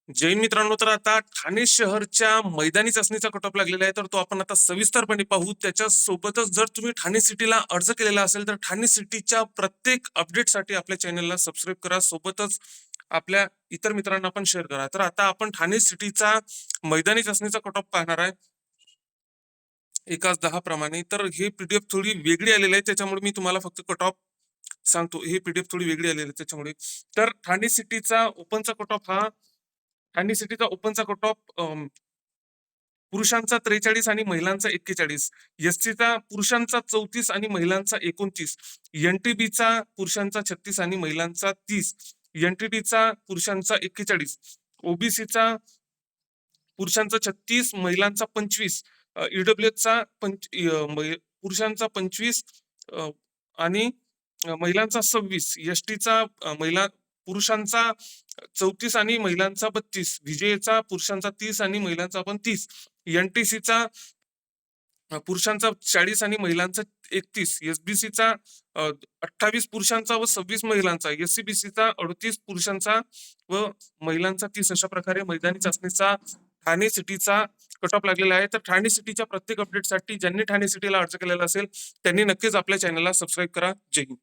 जय हिंद मित्रांनो. तर आता ठाणे शहरच्या मैदानी चाचणीचा कट ऑफ लागलेला आहे, तर तो आपण आता सविस्तरपणे पाहू. त्याच्या सोबतच जर तुम्ही ठाणे सिटीला अर्ज केलेला असेल तर ठाणे सिटीच्या प्रत्येक अपडेटसाठी आपल्या चॅनलला सबस्क्राईब करा, सोबतच आपल्या इतर मित्रांना पण शेअर करा. तर आता आपण ठाणे सिटीचा मैदानी चाचणीचा कट ऑफ पाहणार आहे 1:10 प्रमाणे. तर हे पीडीएफ थोडी वेगळी आलेली आहे, त्याच्यामुळे मी तुम्हाला फक्त कट ऑफ सांगतो. हे पीडीएफ थोडी वेगळी आलेली आहे त्याच्यामुळे. तर ठाणे सिटीचा ओपनचा कट ऑफ हा ठाणे सिटीचा ओपनचा कट ऑफ पुरुषांचा 43 आणि महिलांचा 41, एसटीचा पुरुषांचा 34 आणि महिलांचा 29, एनटीबीचा पुरुषांचा 36 आणि महिलांचा 30, एनटीडीचा पुरुषांचा 41, ओबीसीचा पुरुषांचा 36, महिलांचा 25, ईडब्ल्यूएचचा पुरुषांचा 25 आणि महिलांचा 26, एसटीचा महिला पुरुषांचा 34 आणि महिलांचा 32, विजयचा पुरुषांचा 30 आणि महिलांचा पण 30, एनटीसीचा पुरुषांचा 40 आणि महिलांचा 31, एसबीसीचा 28 पुरुषांचा व 26 महिलांचा, एससीबीसीचा 38 पुरुषांचा व महिलांचा 30. अशा प्रकारे मैदानी चाचणीचा ठाणे सिटीचा कट ऑफ लागलेला आहे. तर ठाणे सिटीच्या प्रत्येक अपडेटसाठी ज्यांनी ठाणे सिटीला अर्ज केलेला असेल त्यांनी नक्कीच आपल्या चॅनलला सबस्क्राईब करा. जय हिंद.